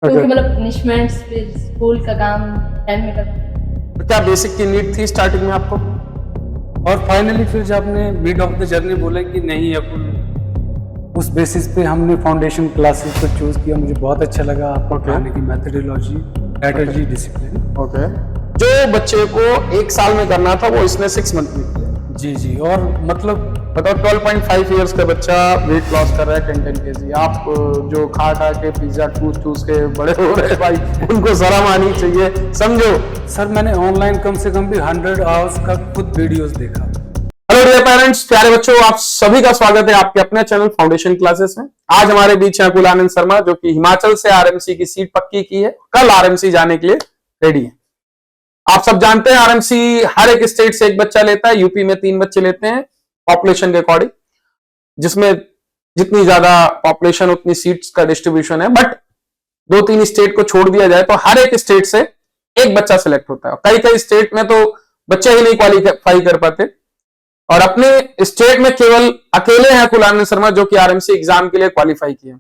क्योंकि मतलब पनिशमेंट्स फिर स्कूल का काम टाइम में करना। तो क्या बेसिक की नीड थी स्टार्टिंग में आपको? और फाइनली फिर जब आपने मिड ऑफ द जर्नी बोला कि नहीं अकुल, उस बेसिस पे हमने फाउंडेशन क्लासेस को चूज किया। मुझे बहुत अच्छा लगा आपको पढ़ाने की मेथोडोलॉजी, स्ट्रेटजी, डिसिप्लिन। ओके। जो बच्चे को 1 साल में करना था वो इसने 6 मंथ में किया। जी जी। और मतलब बताओ 12.5 इयर्स का बच्चा वेट लॉस कर रहा है 10 kg। आप जो खा के पिज्जा ठूस के बड़े हो रहे हैं भाई, उनको शर्म आनी चाहिए, समझो। सर मैंने ऑनलाइन कम से कम भी 100 आवर्स का खुद वीडियोस देखा। हेलो डियर पेरेंट्स, प्यारे बच्चों, आप सभी का स्वागत है आपके अपने चैनल फाउंडेशन क्लासेस में। आज हमारे बीच है अकुल आनंद शर्मा, जो कि हिमाचल से आरएमसी की सीट पक्की की है, कल आरएमसी जाने के लिए रेडी है। आप सब जानते हैं आरएमसी हर एक स्टेट से एक बच्चा लेता है। यूपी में 3 बच्चे लेते हैं पॉपुलेशन के अकॉर्डिंग, जिसमें जितनी ज्यादा पॉपुलेशन उतनी सीट्स का डिस्ट्रीब्यूशन है। बट 2-3 स्टेट को छोड़ दिया जाए तो हर एक स्टेट से एक बच्चा सिलेक्ट होता है। कई कई स्टेट में तो बच्चे ही नहीं क्वालिफाई कर पाते, और अपने स्टेट में केवल अकेले हैं अकुल आनंद शर्मा जो कि आरएमसी एग्जाम के लिए क्वालिफाई किए।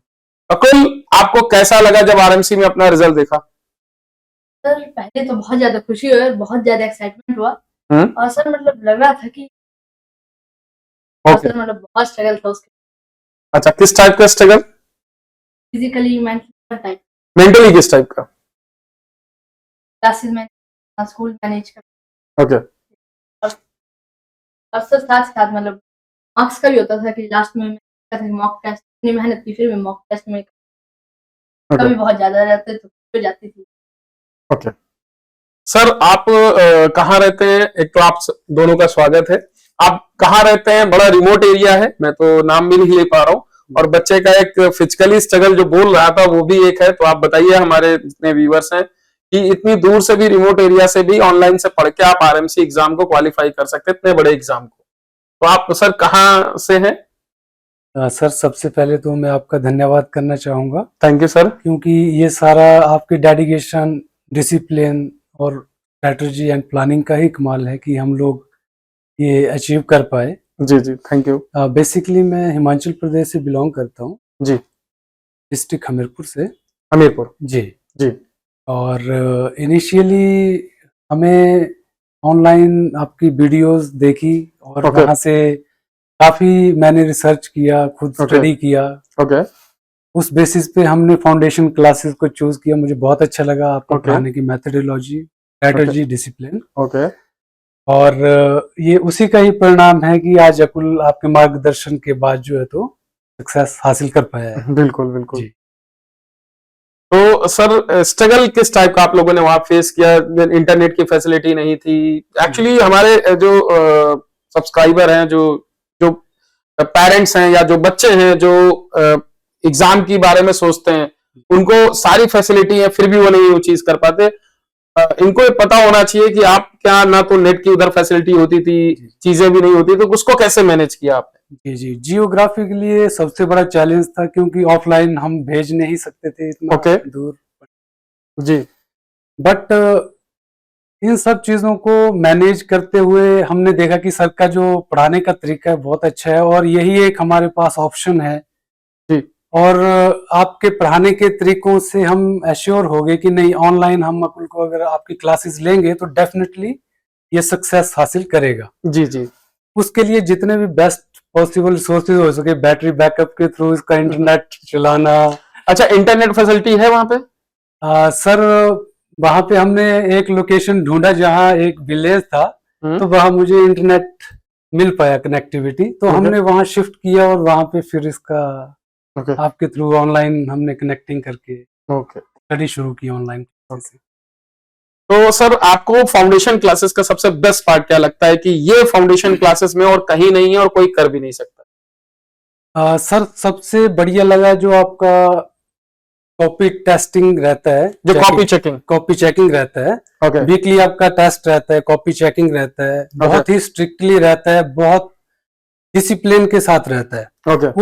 अकुल, आपको कैसा लगा जब आरएमसी में अपना रिजल्ट देखा? सर पहले तो बहुत ज्यादा खुशी हुई और बहुत ज्यादा एक्साइटमेंट हुआ। और सर मतलब लग रहा था कि सर मतलब बहुत स्ट्रगल था उसके। अच्छा, किस टाइप का struggle? Physically, mentally type. Mentally किस टाइप का? क्लासेस में, स्कूल मैनेज कर। ओके। और सर साथ साथ मतलब मार्क्स का भी होता था कि लास्ट में मॉक टेस्ट, इतनी मेहनत की फिर भी मॉक टेस्ट में कभी बहुत ज्यादा रहते तो हो जाती थी। ओके सर, आप कहाँ रहते हैं? एक तो आप दोनों का स्वागत है। आप कहाँ रहते हैं? बड़ा रिमोट एरिया है, मैं तो नाम भी नहीं ले पा रहा हूँ, और बच्चे का एक फिजिकली स्ट्रगल जो बोल रहा था वो भी एक है। तो आप बताइए हमारे जितने व्यूअर्स हैं कि इतनी दूर से भी, रिमोट एरिया से भी ऑनलाइन से पढ़ के आप आरएमसी एग्जाम को क्वालिफाई कर सकते हैं, इतने बड़े एग्जाम को। तो आप सर कहाँ से हैं? सर सबसे पहले तो मैं आपका धन्यवाद करना चाहूँगा। Thank you sir. क्योंकि ये सारा आपकी डेडिकेशन, डिसिप्लिन और स्ट्रेटजी एंड प्लानिंग का ही कमाल है कि हम लोग ये अचीव कर पाए। जी जी, थैंक यू। बेसिकली मैं हिमाचल प्रदेश से बिलोंग करता हूँ जी। डिस्ट्रिक्ट हमीरपुर से। हमीरपुर। जी जी। और इनिशियली हमें ऑनलाइन आपकी वीडियोस देखी और वहाँ से काफ़ी मैंने रिसर्च किया, खुद स्टडी किया। ओके। उस बेसिस पे हमने फाउंडेशन क्लासेस को चूज किया। मुझे बहुत अच्छा लगा आपको पढ़ाने की मेथोडोलॉजी, स्ट्रेटजी, डिसिप्लिन। ओके। और ये उसी का ही परिणाम है कि आज अकुल आपके मार्गदर्शन के बाद जो है तो सक्सेस हासिल कर पाया है। बिल्कुल बिल्कुल। जी। तो सर स्ट्रगल किस टाइप का आप लोगों ने वहां फेस किया? इंटरनेट की फैसिलिटी नहीं थी एक्चुअली। हमारे जो सब्सक्राइबर हैं, जो जो पेरेंट्स हैं या जो बच्चे हैं जो एग्जाम के बारे में सोचते हैं, उनको सारी फैसिलिटी है फिर भी वो नहीं वो चीज कर पाते। इनको पता होना चाहिए कि आप क्या, ना तो नेट की उधर फैसिलिटी होती थी, चीजें भी नहीं होती, तो उसको कैसे मैनेज किया आपने? जी जी। जियोग्राफी के लिए सबसे बड़ा चैलेंज था क्योंकि ऑफलाइन हम भेज नहीं सकते थे इतना दूर। जी। बट इन सब चीजों को मैनेज करते हुए हमने देखा कि सर का जो पढ़ाने का तरीका है बहुत अच्छा है और यही एक हमारे पास ऑप्शन है। जी। और आपके पढ़ाने के तरीकों से हम एश्योर हो गए कि नहीं, ऑनलाइन हम अकुल को अगर आपकी क्लासेस लेंगे तो डेफिनेटली ये सक्सेस हासिल करेगा। जी जी। उसके लिए जितने भी बेस्ट पॉसिबल सोर्सेज हो सके, बैटरी बैकअप के थ्रू इसका इंटरनेट चलाना। अच्छा, इंटरनेट फैसिलिटी है वहां पे? सर वहां पे हमने एक लोकेशन ढूंढा जहां एक विलेज था, तो वहां मुझे इंटरनेट मिल पाया, कनेक्टिविटी। तो हमने वहां शिफ्ट किया और वहां पे फिर इसका आपके थ्रू ऑनलाइन हमने कनेक्टिंग करके स्टडी शुरू की ऑनलाइन। तो सर आपको फाउंडेशन क्लासेस का सबसे बेस्ट पार्ट क्या लगता है कि ये फाउंडेशन क्लासेस में और कहीं नहीं है और कोई कर भी नहीं सकता? सर सबसे बढ़िया लगा जो आपका कॉपी टेस्टिंग रहता है, जो कॉपी चेकिंग रहता है। वीकली आपका टेस्ट रहता है, कॉपी चेकिंग रहता है, बहुत ही स्ट्रिक्टली रहता है, बहुत डिसिप्लिन के साथ रहता है।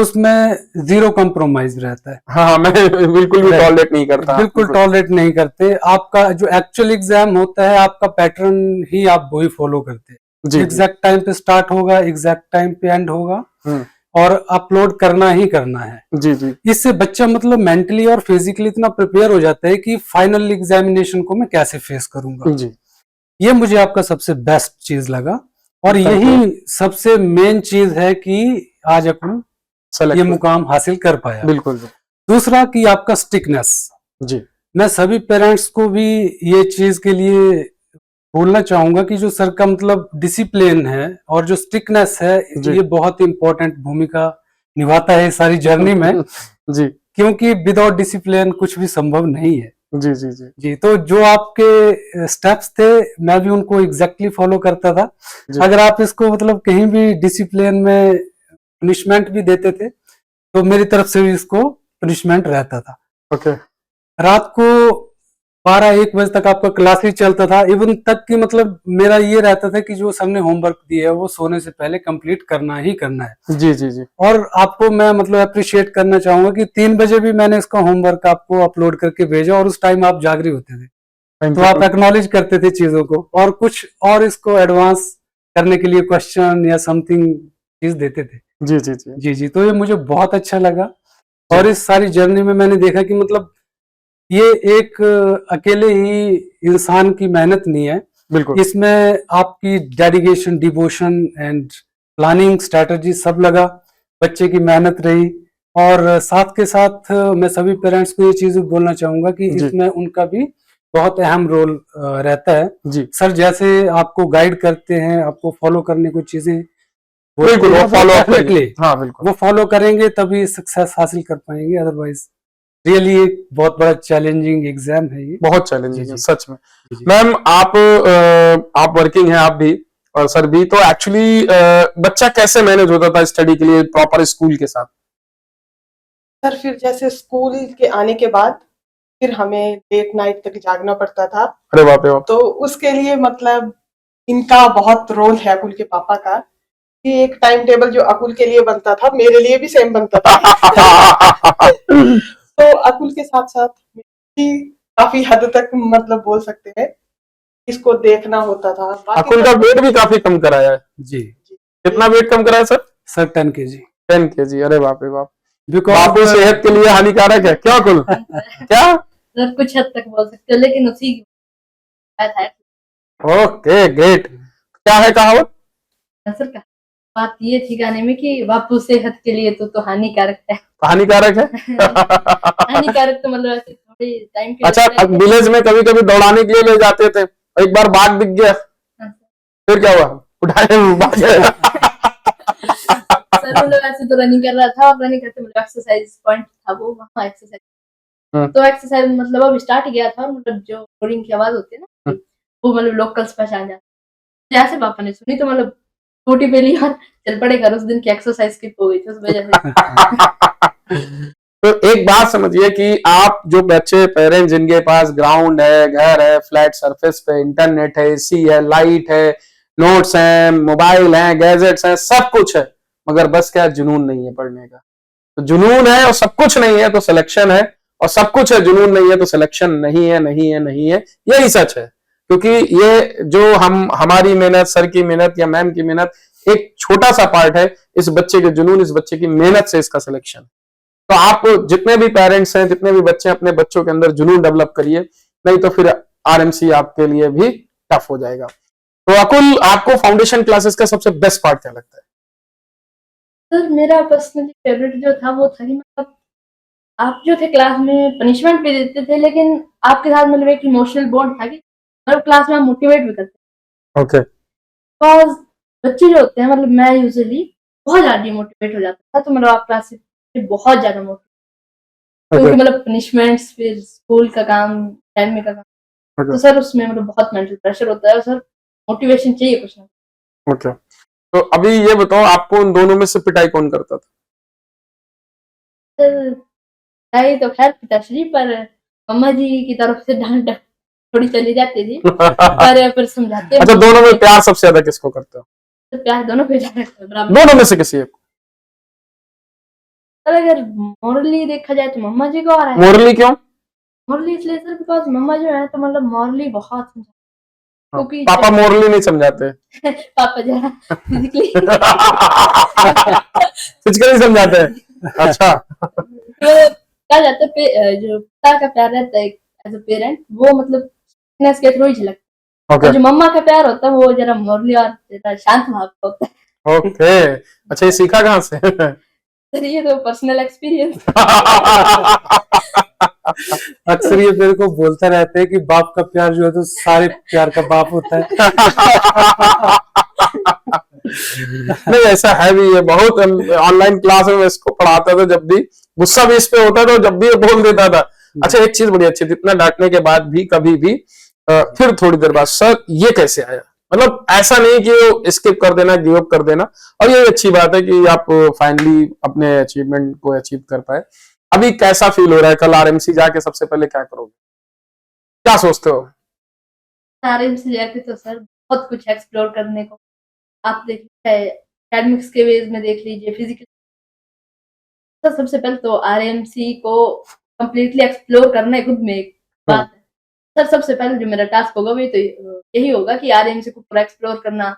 उसमें जीरो कॉम्प्रोमाइज रहता है। हाँ, मैं बिल्कुल भी टॉलरेट नहीं करता। बिल्कुल टॉलरेट नहीं करते। आपका जो एक्चुअल एग्जाम होता है, आपका पैटर्न ही आप वही फॉलो करते हैं। एग्जैक्ट टाइम पे स्टार्ट होगा, एग्जैक्ट टाइम पे एंड होगा। और अपलोड करना ही करना है। जी जी इससे बच्चा मतलब मेंटली और फिजिकली इतना प्रिपेयर हो जाता है कि फाइनल एग्जामिनेशन को मैं कैसे फेस करूंगा। जी। ये मुझे आपका सबसे बेस्ट चीज लगा और Thank यही सबसे मेन चीज है कि आज अपन ये सेलेक्ट मुकाम हासिल कर पाया। बिल्कुल दूसरा कि आपका स्टिकनेस, जी मैं सभी पेरेंट्स को भी ये चीज के लिए बोलना चाहूंगा कि जो सर का मतलब डिसिप्लिन है और जो स्टिकनेस है जी। ये बहुत इंपॉर्टेंट भूमिका निभाता है इस सारी जर्नी में, जी क्योंकि विदाउट डिसिप्लिन कुछ भी संभव नहीं है। जी जी जी जी, तो जो आपके स्टेप्स थे मैं भी उनको एग्जैक्टली फॉलो करता था। जी। अगर आप इसको मतलब कहीं भी डिसिप्लिन में पनिशमेंट भी देते थे तो मेरी तरफ से भी इसको पनिशमेंट रहता था। ओके रात को 12-1 बजे तक आपका क्लास ही चलता था, इवन तक कि मतलब मेरा ये रहता था कि जो सर ने होमवर्क दिया है वो सोने से पहले कंप्लीट करना ही करना है। जी जी जी और आपको मैं मतलब अप्रिशिएट करना चाहूंगा कि 3 बजे भी मैंने इसका होमवर्क आपको अपलोड करके भेजा और उस टाइम आप जाग रहे होते थे, Thank तो you. आप एक्नॉलेज करते थे चीजों को और कुछ और इसको एडवांस करने के लिए क्वेश्चन या समथिंग चीज देते थे। जी जी जी जी जी, तो ये मुझे बहुत अच्छा लगा और इस सारी जर्नी में मैंने देखा कि मतलब ये एक अकेले ही इंसान की मेहनत नहीं है, बिल्कुल इसमें आपकी dedication, devotion and planning, strategy सब लगा, बच्चे की मेहनत रही। और साथ के साथ मैं सभी पेरेंट्स को ये चीज बोलना चाहूंगा कि जी इसमें उनका भी बहुत अहम रोल रहता है। जी सर जैसे आपको गाइड करते हैं, आपको फॉलो करने को चीजें बोलते बिल्कुल वो हैं, फॉलो अप डेफिनेटली करिए हाँ बिल्कुल वो फॉलो करेंगे तभी सक्सेस हासिल कर पाएंगे, अदरवाइज रियली एक बहुत बड़ा चैलेंजिंग एग्जाम है ये। बहुत जी चैलेंजिंग है जी सच में। जी जी। मैम आप वर्किंग हैं आप भी और सर भी, तो एक्चुअली बच्चा कैसे मैनेज होता था स्टडी के लिए प्रॉपर स्कूल के साथ? सर फिर जैसे स्कूल के आने के बाद फिर हमें लेट नाइट तक जागना पड़ता था, अरे बाप रे बाप तो उसके लिए मतलब इनका बहुत रोल है, अकुल के पापा का, कि एक टाइम टेबल जो अकुल के लिए बनता था मेरे लिए भी सेम बनता था। तो अकुल के साथ साथ भी काफी हद तक मतलब बोल सकते हैं इसको देखना होता था। बाकी अकुल का वेट भी काफी कम कराया है। जी कितना वेट कम कराया सर? Sir 10 kg 10 kg। अरे बाप रे बाप, बिकॉज बापू सेहत के लिए हानिकारक है क्या अकुल? क्या? सर कुछ हद तक बोल सकते हो, लेकिन उसी की बात है। Okay great. क्या है कहावत? सर का बात ये थी गाने में कि बापू सेहत के लिए तो हानिकारक है। हानिकारक है हानिकारक तो मतलब ऐसे थोड़े टाइम के लिए अच्छा, होता है, विलेज में कभी कभी दौड़ाने के लिए ले जाते थे, एक बार बाघ दिख गया, लेकिन- फिर क्या हुआ? उठाए भाग गए। सर मतलब ऐसे तो रनिंग कर रहा था और रनिंग करते मतलब एक्सरसाइज पॉइंट था वो, वहाँ एक्सरसाइज हम्म। तो एक्सरसाइज मतलब अब स्टार्ट किया था और मतलब जो रोडिंग की आवाज होती है ना वो मतलब लोकल्स पहचान जाते। जैसे पापा ने सुनी तो मतलब स्कूटी पे लिया और चल पड़े घर। उस दिन की एक्सरसाइज स्किप हो गई थी उस वजह से। तो एक बात समझिए कि आप जो बच्चे पेरेंट्स जिनके पास ग्राउंड है, घर है, फ्लैट सरफेस पे इंटरनेट है, एसी है, लाइट है, नोट्स हैं, मोबाइल हैं, गैजेट्स हैं, सब कुछ है, मगर बस क्या जुनून नहीं है पढ़ने का। तो जुनून है और सब कुछ नहीं है तो सिलेक्शन है, और सब कुछ है जुनून नहीं है तो सिलेक्शन नहीं है, नहीं है, नहीं है। यही सच है, क्योंकि ये जो हमारी मेहनत, सर की मेहनत या मैम की मेहनत एक छोटा सा पार्ट है, इस बच्चे के जुनून, इस बच्चे की मेहनत से इसका सिलेक्शन। तो आप जितने भी पेरेंट्स हैं, जितने भी बच्चे हैं, अपने बच्चों के अंदर जुनून डेवलप करिए, नहीं तो फिर आरएमसी आपके लिए भी टफ हो जाएगा। तो अकुल, आपको फाउंडेशन क्लासेस का सबसे बेस्ट पार्ट क्या लगता है? सर मेरा पर्सनली फेवरेट जो था वो था कि मतलब आप जो थे क्लास में पनिशमेंट भी देते थे, लेकिन आपके साथ मतलब एक इमोशनल बॉन्ड था कि मतलब क्लास में आप मोटिवेट भी करते ओके बिकॉज बच्चे जो होते हैं मतलब मैं यूजुअली बहुत ज्यादा डिमोटिवेट हो जाता था, तो मतलब आप क्लास से बहुत ज्यादा मोटिवेट, क्योंकि मतलब पनिशमेंट्स, फिर स्कूल का काम, टाइम का काम, तो सर उसमें मतलब बहुत मेंटल प्रेशर होता है और सर मोटिवेशन चाहिए कुछ ना। ओके, तो अभी ये बताओ, आपको उन दोनों में से पिटाई कौन करता था? सर पिटाई तो खैर पिताश्री, पर मम्मा जी की तरफ से डांट थोड़ी चली जाती थी, पर समझाते अच्छा, दोनों में प्यार सबसे ज्यादा किसको करते हो? तो प्यार दोनों पे जाता है बराबर। दोनों में से किसी एक को? सर अगर मॉरली देखा जाए तो मम्मा जी को आ रहा है। मोरली क्यों? मॉरली इसलिए सर बिकॉज मम्मा जो है तो मतलब मॉरली बहुत क्योंकि पापा मोरली नहीं समझाते, पापा जरा फिजिकली फिजिकली समझाते हैं। अच्छा, कहा जाता है जो पिता का प्यार रहता है एज अ पेरेंट, वो मतलब फिटनेस के थ्रू ही झलकता है। ओके और जो मम्मा का प्यार होता है वो जरा मुरली और जरा शांत भाव का होता है। ओके। अच्छा, ये सीखा कहाँ से? सर ये तो पर्सनल एक्सपीरियंस। अक्सर ये मेरे को बोलता रहता है कि बाप का प्यार जो है तो सारे प्यार का बाप होता है। नहीं, ऐसा है भी, ये बहुत ऑनलाइन क्लास में इसको पढ़ाता था, जब भी गुस्सा भी इस पे होता था, जब भी ये बोल देता था। अच्छा, एक चीज बड़ी अच्छी थी, इतना डांटने के बाद भी कभी भी फिर थोड़ी देर बाद, सर ये कैसे आया, मतलब ऐसा नहीं कि वो स्किप कर देना, गिव अप कर देना। और ये अच्छी बात है कि आप फाइनली अपने अचीवमेंट को अचीव कर पाए। अभी कैसा फील हो रहा है? कल आरएमसी जाके सबसे पहले क्या करोगे, क्या सोचते हो? आरएमसी जाके तो सर बहुत कुछ एक्सप्लोर करने को, आप देख लीजिए एकेडमिक्स के वेज में देख लीजिए, फिजिकल। सर सबसे पहले तो आरएमसी को कंप्लीटली एक्सप्लोर करना है खुद में एक बात है। सर सबसे पहले जो मेरा टास्क होगा वो तो यही होगा कि आरएमसी को पूरा एक्सप्लोर करना,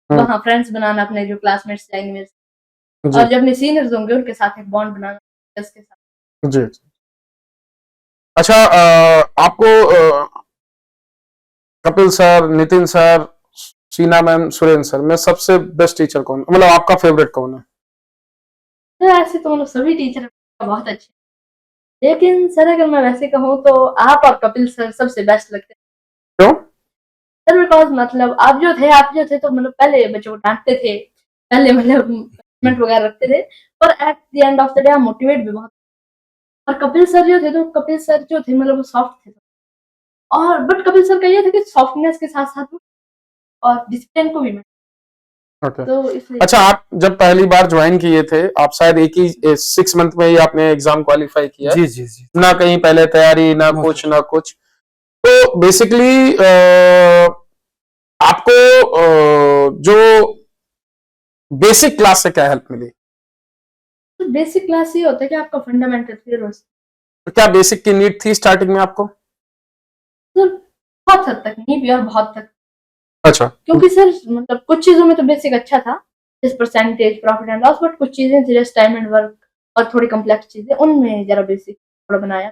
वहाँ फ्रेंड्स बनाना, अपने जो क्लासमेट्स जाएंगे मेरे साथ, और जो अपने सीनियर्स होंगे उनके साथ एक बॉन्ड बनाना टीचर्स के साथ। जी। अच्छा, आपको Kapil sir, Nitin sir, Sheena ma'am, Surendra sir में सबसे बेस्ट टीचर कौन, मतलब आपका फेवरेट कौन है? तो ऐसे तो मतलब सभी टीचर बहुत अच्छे, लेकिन सर अगर मैं वैसे कहूँ तो आप और कपिल सर सबसे बेस्ट लगते हैं। क्यों? सर बिकॉज मतलब आप जो थे तो मतलब पहले बच्चों को डांटते थे, पहले मतलब पनिशमेंट वगैरह रखते थे, और at the end of the day आप मोटिवेट भी बहुत। और कपिल सर जो थे मतलब वो सॉफ्ट थे, और बट कपिल सर का ये था कि सॉफ्टनेस के साथ साथ और डिसिप्लिन को भी ओके। तो इसलिए। अच्छा, आप जब पहली बार ज्वाइन किए थे, आप शायद एक ही 6 मंथ में ही आपने एग्जाम क्वालिफाई किया है? जी जी जी। ना कहीं पहले तैयारी, ना No, कुछ sir. ना कुछ। तो बेसिकली आपको जो बेसिक क्लास से क्या हेल्प मिली? तो बेसिक क्लास ये होता है कि आपका फंडामेंटल क्लियर हो। तो क्या बेसिक की नीड थी स्टार्टिंग में आपको? सर बहुत हद तक नहीं भी, और बहुत तक, अच्छा, क्योंकि सर मतलब कुछ चीजों में तो बेसिक अच्छा था, जिस percentage, profit and loss, but कुछ चीजें थी जैसे टाइम एंड वर्क और थोड़ी कम्प्लेक्स चीजें, उनमें जरा बेसिक थोड़ा बनाया।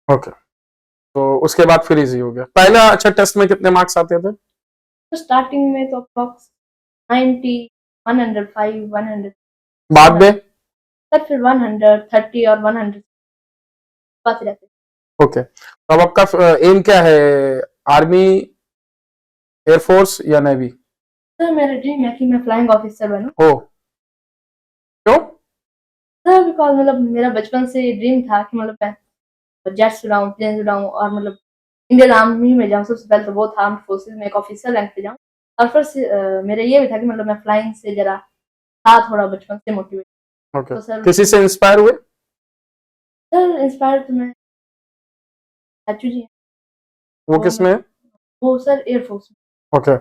ओके। तो उसके बाद फिर इजी हो गया। पहला अच्छा टेस्ट में कितने मार्क्स आते थे? तो स्टार्टिंग में तो अप्रॉक्स 90, 105, 100, बाद में? सर फिर 130 और 100 बात रहते। ओके। तो अब आपका एम क्या है, आर्मी, एयरफोर्स या नेवी? सर मेरा ड्रीम है कि मैं फ्लाइंग ऑफिसर बनूं। ओ, क्यों? सर बिकॉज मतलब मेरा बचपन से ये ड्रीम था कि मतलब मैं जेट्स उड़ाऊं, प्लेन उड़ाऊं, और मतलब इंडियन आर्मी में जाऊं। सबसे पहले तो वो था, आर्म्ड फोर्सेज में एक ऑफिसर रैंक पे जाऊं। और फिर मेरा ये भी था कि मतलब मैं फ्लाइंग से जरा था थोड़ा बचपन से मोटिवेट। ओके। तो सर किसी से इंस्पायर हुए? सर इंस्पायर तो मैं चाचू जी हैं। वो वो किस में? वो सर एयरफोर्स में। Okay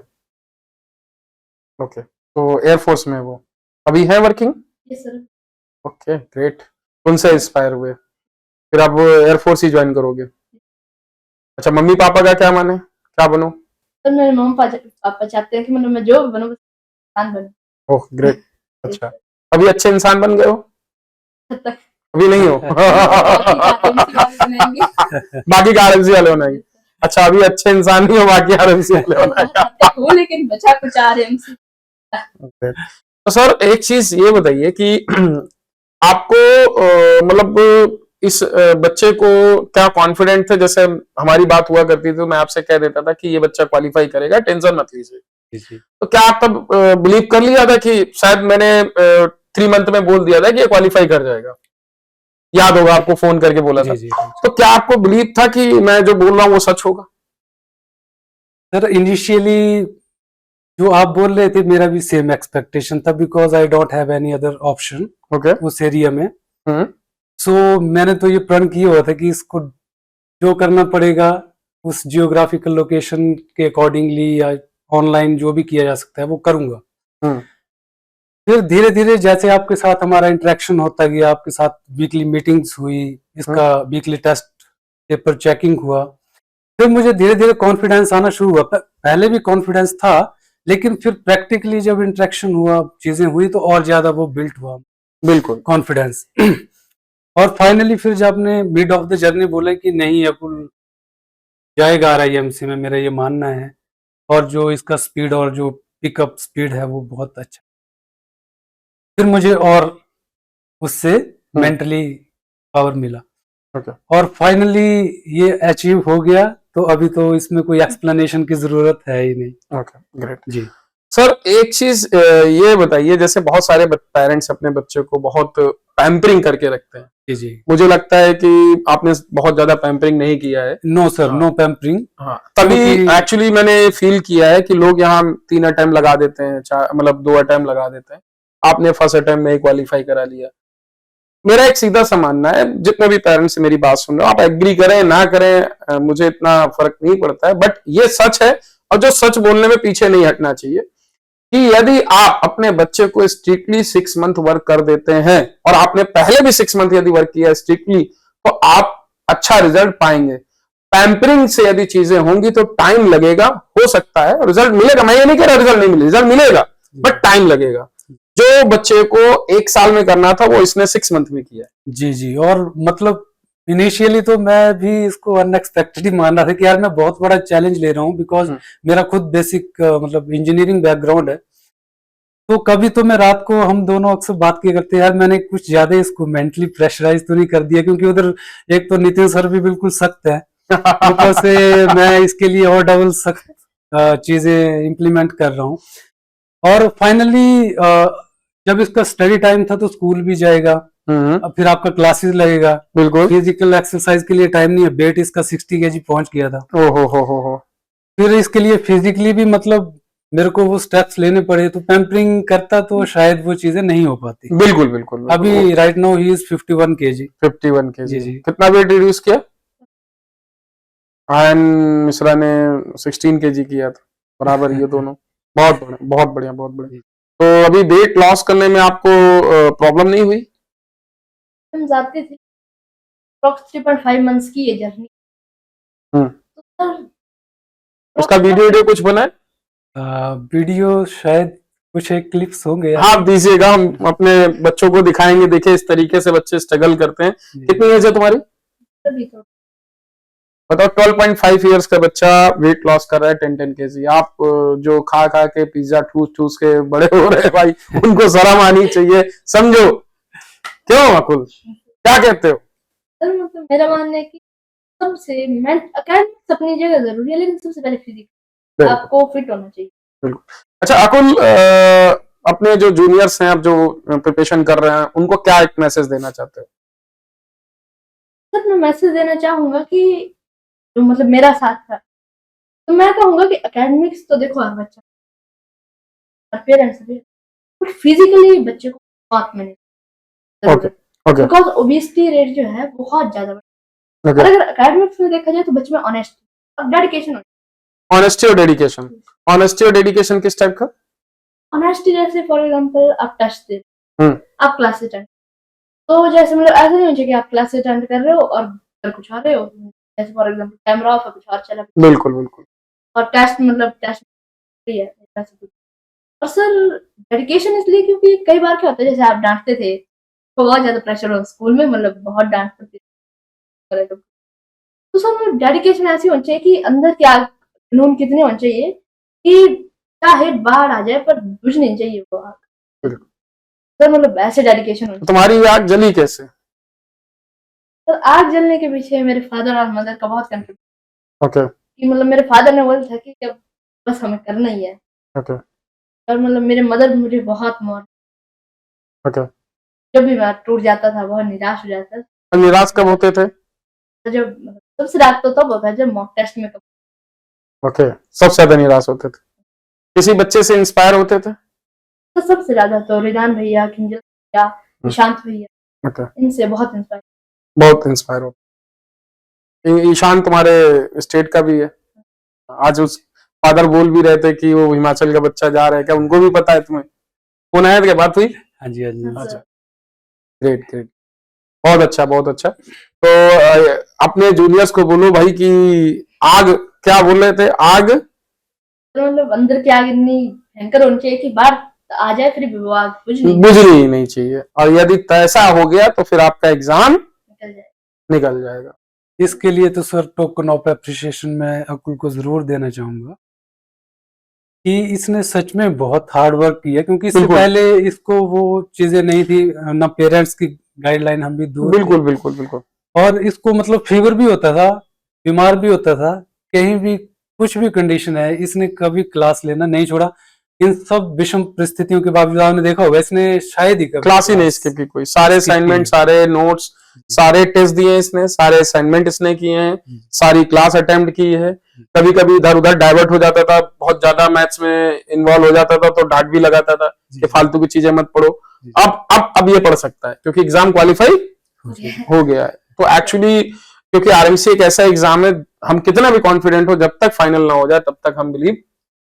okay. तो एयरफोर्स में वो अभी है वर्किंग? ये सर ओके, ग्रेट। उनसे इंस्पायर हुए, फिर आप एयरफोर्स ही ज्वाइन करोगे? अच्छा, मम्मी पापा का क्या माने, क्या बनो? सर मेरे मम्मी पापा चाहते हैं कि मतलब मैं जो भी बनूं, बस इंसान बनूं। Oh great. अच्छा, अभी अच्छे इंसान बन गए हो? हद तक अभी नहीं हो? बाकी का आरएमसी वाले बनाएंगे। बाकी का आरएमसी वाले बनाएंगे। अच्छा, अभी अच्छे इंसान नहीं हो, बाकी आरएमसी वाले हद बनाएंगे। तक हो, लेकिन बचा कुछ आरएमसी। तो सर एक चीज ये बताइए कि आपको मतलब इस बच्चे को क्या कॉन्फिडेंट थे? जैसे हमारी बात हुआ करती थी तो मैं आपसे कह देता था कि ये बच्चा क्वालिफाई करेगा, टेंशन मत लीजिए। तो क्या आप तब बिलीव कर लिया था कि शायद मैंने 3 मंथ में बोल दिया था कि ये क्वालिफाई कर जाएगा? याद होगा आपको, फोन करके बोला था। जी जी। तो क्या आपको बिलीव था कि मैं जो बोल रहा हूँ वो सच होगा? सर इनिशियली जो आप बोल रहे थे मेरा भी सेम एक्सपेक्टेशन था, because I don't have any other option okay. उस एरिया में। हम्म। सो मैंने तो ये प्रण किया हुआ था कि इसको जो करना पड़ेगा उस जियोग्राफिकल लोकेशन के अकॉर्डिंगली या ऑनलाइन जो भी किया जा सकता है वो करूंगा। हम्म। फिर धीरे धीरे जैसे आपके साथ हमारा इंटरेक्शन होता गया, आपके साथ वीकली मीटिंग्स हुई, इसका वीकली टेस्ट पेपर चेकिंग हुआ, फिर मुझे धीरे धीरे कॉन्फिडेंस आना शुरू हुआ। पहले भी कॉन्फिडेंस था, लेकिन फिर प्रैक्टिकली जब इंटरेक्शन हुआ, चीजें हुई, तो और ज्यादा वो बिल्ट हुआ बिल्कुल। कॉन्फिडेंस। और फाइनली फिर जब आपने मिड ऑफ द जर्नी बोले कि नहीं अकुल जाएगा RIMC में, मेरा ये मानना है, और जो इसका स्पीड और जो पिकअप स्पीड है वो बहुत अच्छा, फिर मुझे और उससे मेंटली पावर मिला, ओके। और फाइनली ये अचीव हो गया। तो अभी तो इसमें कोई एक्सप्लेनेशन की जरूरत है ही नहीं। Okay, great. जी सर एक चीज ये बताइए, जैसे बहुत सारे पेरेंट्स अपने बच्चे को बहुत पैम्परिंग करके रखते हैं, जी जी। मुझे लगता है कि आपने बहुत ज्यादा पैम्परिंग नहीं किया है। नो सर, हाँ। No pampering. हाँ, तभी क्योंकि- एक्चुअली मैंने फील किया है कि लोग यहाँ 3 अटेम्प्ट लगा देते हैं, मतलब 2 अटेम्प्ट लगा देते हैं। आपने फर्स्ट अटेम्प्ट में क्वालिफाई करा लिया। मेरा एक सीधा सा मानना है, जितने भी पेरेंट्स मेरी बात सुन रहे हो, आप एग्री करें ना करें मुझे इतना फर्क नहीं पड़ता है, बट ये सच है, और जो सच बोलने में पीछे नहीं हटना चाहिए, कि यदि आप अपने बच्चे को स्ट्रिक्टली 6 मंथ वर्क कर देते हैं, और आपने पहले भी 6 मंथ यदि वर्क किया स्ट्रिक्टली, तो आप अच्छा रिजल्ट पाएंगे। पैम्परिंग से यदि चीजें होंगी तो टाइम लगेगा, हो सकता है रिजल्ट मिलेगा, मैं ये नहीं कह रहा रिजल्ट नहीं मिलेगा, रिजल्ट मिलेगा, बट टाइम लगेगा। जो बच्चे को 1 साल में करना था वो इसने 6 मंथ में किया है। जी जी। और मतलब इनिशियली तो मैं भी इसको अनएक्सपेक्टेड ही मान रहा था कि यार मैं बहुत बड़ा चैलेंज ले रहा हूँ, बिकॉज मेरा खुद बेसिक मतलब इंजीनियरिंग बैकग्राउंड है। तो कभी तो मैं रात को, हम दोनों अक्सर बात किया करते हैं, यार मैंने कुछ ज्यादा इसको मेंटली प्रेशराइज तो नहीं कर दिया, क्योंकि उधर एक तो नितिन सर भी बिल्कुल सख्त है, ऊपर से मैं इसके लिए और डबल सख्त चीजें इम्प्लीमेंट कर रहा हूँ। और फाइनली जब इसका स्टडी टाइम था तो स्कूल भी जाएगा, अब फिर आपका क्लासेस लगेगा, बिल्कुल। फिजिकल एक्सरसाइज के लिए टाइम नहीं है, वेट इसका 60 kg पहुंच गया था। हो। फिर इसके लिए फिजिकली भी मतलब मेरे को वो स्टेप्स लेने पड़े, तो पैम्परिंग करता तो शायद वो चीजें नहीं हो पाती। बिल्कुल बिल्कुल। अभी right now he is 51 kg। 51 kg। जी जी। कितना वेट रिड्यूस किया? आयन मिश्रा ने 16 kg किया था, बराबर ये दोनों। बहुत बढ़िया, बहुत बढ़िया, बहुत बढ़िया। तो अभी वेट लॉस करने में आपको प्रॉब्लम नहीं हुई? हम जाते थे, अप्रॉक्स 3.5 मंथ्स की ये जर्नी। हम्म। तो सर उसका वीडियो कुछ बना है? वीडियो शायद कुछ एक क्लिप्स होंगे। हाँ दीजिएगा, हम अपने बच्चों को दिखाएंगे, देखिए इस तरीके से बच्चे स्ट्रगल करते हैं। कितनी एज है तुम्हारी? तभी तो बताओ, 12.5 इयर्स का बच्चा वेट लॉस कर रहा है 10 kg। आप जो खा खा के पिज्जा ठूस ठूस के बड़े हो रहे हैं भाई, उनको शर्म आनी चाहिए, समझो। क्यों अकुल, क्या कहते हो? सर मतलब मेरा मानना है कि सबसे एकेडमिक्स अपनी जगह जरूरी है, लेकिन सबसे पहले फिजिकल आपको फिट होना चाहिए। बिल्कुल। अच्छा अकुल, अपने जो जूनियर्स हैं, आप जो प्रिपरेशन कर रहे हैं, उनको क्या एक मैसेज देना चाहते हो? सर मैं मैसेज देना चाहूंगा कि जो मतलब मेरा साथ था, तो मैं कहूंगा कि एकेडमिक्स तो देखो हर बच्चा, हर पेरेंट्स भी, बट फिजिकली बच्चे को बहुत मिले जरूरत, ओके बिकॉज ओबेसिटी रेट जो है बहुत ज्यादा बढ़, ओके। और अगर एकेडमिक्स में देखा जाए तो बच्चे में ऑनेस्टी और डेडिकेशन, ऑनेस्टी और डेडिकेशन। ऑनेस्टी और डेडिकेशन किस टाइप का? ऑनेस्टी जैसे फॉर एग्जांपल आप टेस्ट दे, आप क्लास अटेंड, तो जैसे मतलब ऐसा नहीं होना चाहिए कि आप क्लास अटेंड कर रहे हो और कर कुछ आ रहे हो, जैसे फॉर एग्जांपल कैमरा ऑफ है कुछ और चला, बिल्कुल बिल्कुल। और टेस्ट मतलब टेस्ट है ऐसा कुछ। और सर डेडिकेशन इसलिए क्योंकि कई बार क्या होता है, जैसे आप डांटते थे तो बहुत ज्यादा प्रेशर हो स्कूल में, मतलब बहुत डांट पड़ती थी, तो सर डेडिकेशन ऐसी होनी चाहिए कि अंदर की आग जुनून कितने होने चाहिए कि चाहे बाढ़ आ जाए पर बुझ नहीं चाहिए वो आग। सर मतलब ऐसे डेडिकेशन होनी चाहिए। तुम्हारी आग जली कैसे? तो आग जलने के पीछे मेरे फादर और मदर का बहुत कंट्रीब्यूशन। ओके कि मतलब मेरे फादर ने बोला था कि जब बस हमें करना ही है, ओके और मतलब मेरे मदर मुझे बहुत मोर, ओके। जब भी मैं टूट जाता था बहुत निराश हो जाता था। निराश कब होते थे? तो जब सबसे रात तो तब होता है जब मॉक टेस्ट में ओके, सबसे ज्यादा निराश होते थे। किसी बच्चे से इंस्पायर होते थे? तो सबसे ज्यादा तो रिदान भैया, किंजल भैया, ईशांत भैया, ओके, इनसे बहुत इंस्पायर। बहुत इंस्पायर होते। ईशान तुम्हारे स्टेट का भी है, आज उस फादर बोल भी रहे थे कि वो हिमाचल का बच्चा जा रहा है, क्या उनको भी पता है तुम्हें? फोन आया था, क्या बात हुई? हाँ जी हाँ जी। अच्छा, ग्रेट ग्रेट, बहुत अच्छा बहुत अच्छा। तो अपने जूनियर्स को बोलो भाई कि आग, क्या बोल रहे थे, आग तो मतलब अंदर की आग इतनी भयंकर होनी चाहिए कि बाहर आ जाए फिर विवाद कुछ नहीं बुझनी ही नहीं चाहिए, और यदि ऐसा हो गया तो फिर आपका एग्जाम निकल जाए। निकल जाएगा। इसके लिए तो सर टोकन ऑफ अप्रिशिएशन मैं अकुल को जरूर देना चाहूंगा कि इसने सच में बहुत हार्ड वर्क किया, क्योंकि इससे बिल्कुल। पहले इसको वो चीजें नहीं थी, ना पेरेंट्स की गाइडलाइन, हम भी दूर थे। बिल्कुल बिल्कुल बिल्कुल। और इसको मतलब फीवर भी होता था, बीमार भी होता था, कहीं भी कुछ भी कंडीशन है, इसने कभी क्लास लेना नहीं छोड़ा। इन सब विषम परिस्थितियों के बावजूद आपने देखा होगा इसने शायद ही कभी क्लास ही नहीं स्किप की कोई, सारे skip असाइनमेंट, की। सारे नोट्स, सारे टेस्ट दिए इसने, सारे असाइनमेंट इसने किए हैं, सारी क्लास अटेम्प्ट की है। कभी कभी इधर उधर डाइवर्ट हो जाता था, बहुत ज्यादा मैथ्स में इन्वॉल्व हो जाता था तो डांट भी लगाता था कि फालतू की चीजें मत पढ़ो। अब ये पढ़ सकता है क्योंकि एग्जाम क्वालिफाई हो गया है। तो एक्चुअली क्योंकि आरएमसी एक ऐसा एग्जाम है, हम कितना भी कॉन्फिडेंट हो, जब तक फाइनल ना हो जाए तब तक हम बिलीव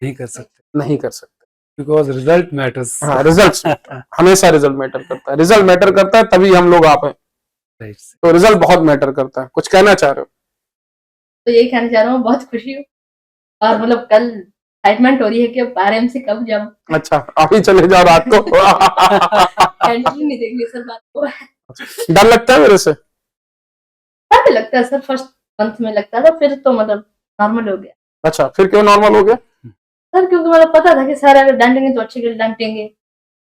नहीं कर सकते, सकते। Because result matters. हाँ, रिजल्ट हमेशा रिजल्ट मैटर करता है, रिजल्ट मैटर करता है तभी हम लोग आप हैं। तो रिजल्ट बहुत मैटर करता है। कुछ कहना चाह रहे हो? तो यही कहना चाह रहा हूँ, बहुत खुशी हूँ और मतलब कल एक्साइटमेंट हो रही है कि अब आरएमसी कब जाऊँ। अच्छा, अभी चले जाओ रात को। कंटिन्यू नहीं देखनी सर बात को। डर लगता है मेरे से? डर भी लगता है सर, फर्स्ट मंथ में लगता था, फिर तो मतलब नॉर्मल हो गया। अच्छा, फिर क्यों नॉर्मल हो गया? सर क्योंकि मतलब पता था कि सर अगर डांटेंगे तो अच्छे के लिए डांटेंगे,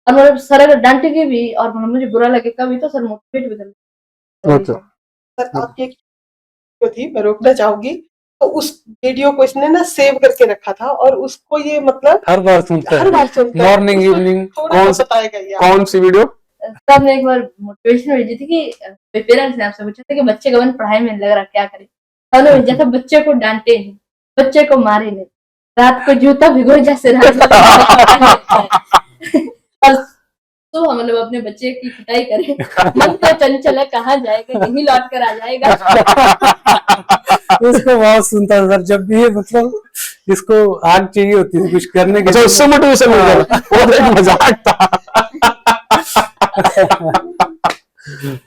और मतलब सर अगर डांटेंगे भी और मतलब मुझे बुरा लगेगा भी तो सर मोटिवेट भी करेंगे। ओके। सर आपकी एक वीडियो थी, मैं रोकना चाहूंगी, तो उस वीडियो को इसने ना सेव करके रखा था और उसको ये मतलब हर बार सुनता हर बार है, सुनता है। मॉर्निंग उसको इवनिंग। थोड़ा सा बताएगा ये आप। कौन सी वीडियो? सर ने एक बार मोटिवेशन भेजी थी कि पेरेंट्स ने आपसे पूछा था कि बच्चे का मन पढ़ाई में लग रहा क्या करे, तो उन्होंने भेजा था बच्चे को डांटे नहीं, बच्चे को मारे नहीं, रात को जूता भिगो जैसे और तो हम मतलब अपने बच्चे की पिटाई करें, मन तो चंचल है कहाँ जाएगा, यही लौट कर आ जाएगा। उसको बहुत सुनता था सर, जब भी ये मतलब इसको आग चाहिए होती थी कुछ करने की। अच्छा, उससे मोटिवेशन मिल गया। वो तो एक मजाक था।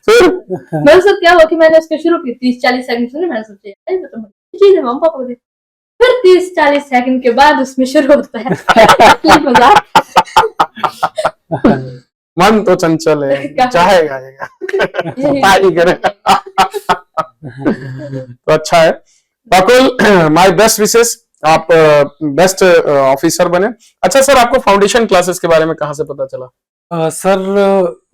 फिर मेरे साथ क्या हुआ कि मैंने उसके शुरू की 30-40 सेकंड सुने, मैंने सोचा ये तो चीज है, मम्मा पापा को दे। फिर 30-40 सेकंड के बाद उसमें शुरू होता है असली मजाक। मन तो चंचल है, चाहेगा ही करेगा। तो अच्छा है अकुल, माय बेस्ट विशेस, आप बेस्ट ऑफिसर बने। अच्छा सर, आपको फाउंडेशन क्लासेस के बारे में कहाँ से पता चला? सर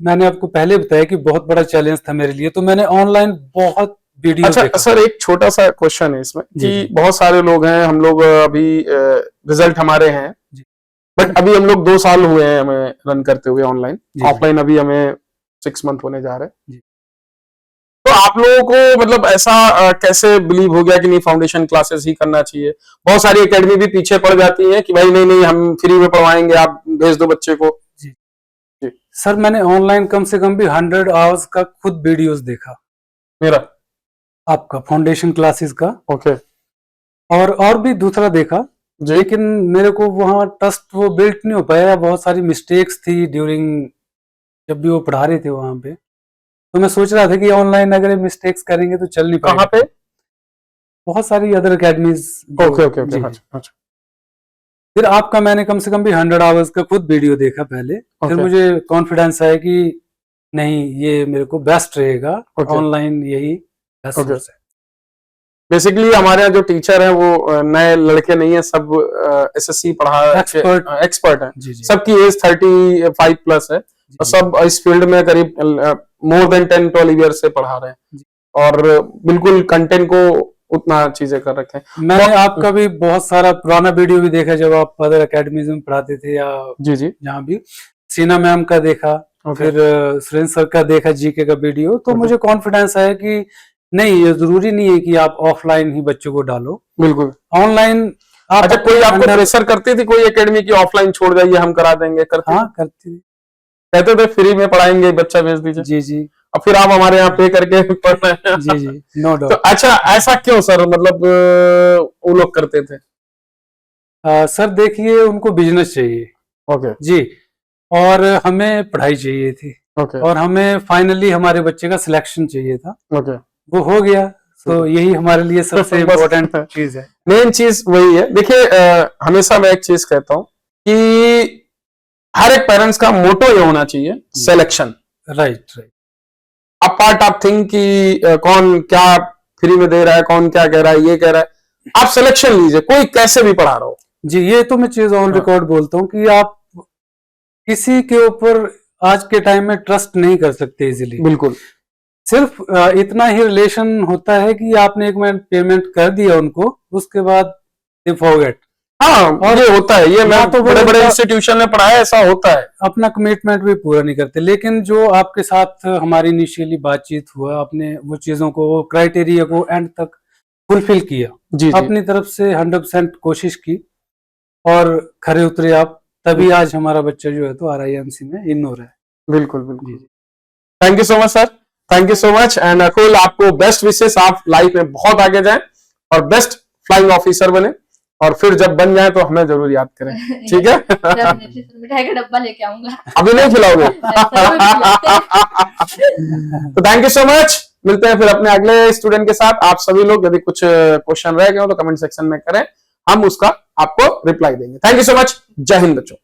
मैंने आपको पहले बताया कि बहुत बड़ा चैलेंज था मेरे लिए, तो मैंने ऑनलाइन बहुत वीडियो अच्छा देखा। सर, एक छोटा सा क्वेश्चन है इसमें जी, कि जी। बहुत सारे लोग हैं, हम लोग अभी रिजल्ट हमारे हैं, जी। बट अभी हम लोग 2 साल हुए हैं हमें रन करते हुए ऑनलाइन, जी, ऑफलाइन अभी हमें 6 मंथ होने जा रहे जी। हैं। तो आप लोगों को मतलब ऐसा कैसे बिलीव हो गया कि नहीं फाउंडेशन क्लासेस ही करना चाहिए? बहुत सारी एकेडमी भी पीछे पड़ जाती है कि भाई नहीं नहीं हम फ्री में पढ़वाएंगे, आप भेज दो बच्चे को। सर मैंने ऑनलाइन कम से कम भी 100 आवर्स का खुद वीडियोस देखा, मेरा आपका फाउंडेशन क्लासेस का, ओके और भी दूसरा देखा, जी। लेकिन मेरे को वहाँ ट्रस्ट वो बिल्ड नहीं हो पाया, बहुत सारी मिस्टेक्स थी ड्यूरिंग जब भी वो पढ़ा रहे थे वहां पे। तो मैं सोच रहा था कि ऑनलाइन अगर मिस्टेक्स करेंगे तो चल नहीं पाएगा। कहाँ पे? बहुत सारी other academies. Okay okay okay, अच्छा। फिर आपका मैंने कम से कम भी 100 आवर्स का खुद वीडियो देखा पहले, फिर Okay. मुझे कॉन्फिडेंस आया कि नहीं ये मेरे को बेस्ट रहेगा, Okay. ऑनलाइन यही बेस्ट Okay. सोर्स है। बेसिकली हमारे यहाँ जो टीचर हैं वो नए लड़के नहीं है, सब एसएससी पढ़ा एक्सपर्ट हैं। जी, जी। सबकी एज 35 प्लस है और सब इस फील्ड में करीब मोर देन 10-12 ईयर से पढ़ा रहे हैं और बिल्कुल कंटेंट को उतना चीजें कर रखे हैं। मैंने आपका भी बहुत सारा पुराना वीडियो भी देखा जब आप अदर अकेडमीज में पढ़ाते थे, या जी जी जहाँ भी सीना मैम का देखा, फिर सुरेंद्र सर का देखा जीके का वीडियो, तो मुझे कॉन्फिडेंस आया कि नहीं ये जरूरी नहीं है कि आप ऑफलाइन ही बच्चों को डालो, बिल्कुल ऑनलाइन। अच्छा, कोई आपको प्रेशर करती थी कोई एकेडमी की ऑफलाइन छोड़ जाइए हम करा देंगे? करते हाँ करती थी, कहते थे फ्री में पढ़ाएंगे, बच्चा भेज दीजिए। जी जी। और फिर आप हमारे यहाँ पे करके पढ़ रहे हैं। जी जी, नो तो डाउट। अच्छा, ऐसा क्यों सर, मतलब वो लोग करते थे? सर देखिए उनको बिजनेस चाहिए ओके जी, और हमें पढ़ाई चाहिए थी, ओके और हमें फाइनली हमारे बच्चे का सिलेक्शन चाहिए था। ओके वो हो गया, तो यही हमारे लिए सबसे बस- इम्पोर्टेंट चीज है। मेन चीज वही है। देखिए हमेशा मैं एक चीज कहता हूँ कि हर एक पेरेंट्स का मोटो ये होना चाहिए, selection. Right right. Apart of think कि कौन क्या फ्री में दे रहा है, कौन क्या कह रहा है, ये कह रहा है, आप सिलेक्शन लीजिए, कोई कैसे भी पढ़ा रहा हो। जी, ये तो मैं चीज ऑन रिकॉर्ड बोलता हूँ कि आप किसी के ऊपर आज के टाइम में ट्रस्ट नहीं कर सकते इजीली। बिल्कुल। सिर्फ इतना ही रिलेशन होता है कि आपने एक मिनट पेमेंट कर दिया उनको, उसके बाद दे फॉरगेट। हाँ, और ये होता है, ये मैं तो बड़े बड़े इंस्टीट्यूशन में पढ़ा है, ऐसा होता है। अपना कमिटमेंट भी पूरा नहीं करते। लेकिन जो आपके साथ हमारी इनिशियली बातचीत हुआ, आपने वो चीजों को, वो क्राइटेरिया को एंड तक फुलफिल किया, जी जी। अपनी तरफ से 100% कोशिश की और खरे उतरे आप, तभी आज हमारा बच्चा जो है तो RIMC में इन हो रहा है। बिल्कुल बिल्कुल। Thank you so much sir, thank you so much. And Akul, आपको बेस्ट विशेस, आप लाइफ में बहुत आगे जाएं और बेस्ट फ्लाइंग ऑफिसर बने, और फिर जब बन जाए तो हमें जरूर याद करें, ठीक है? Definitely, sir, मिठाई का डब्बा लेके आऊंगा। अभी नहीं खिलाओगे? जरूर खिलाते तो थैंक यू सो मच। मिलते हैं फिर अपने अगले स्टूडेंट के साथ। आप सभी लोग यदि कुछ क्वेश्चन रह गए हो तो कमेंट सेक्शन में करें, हम उसका आपको रिप्लाई देंगे। Thank you so much. जय हिंद बच्चों।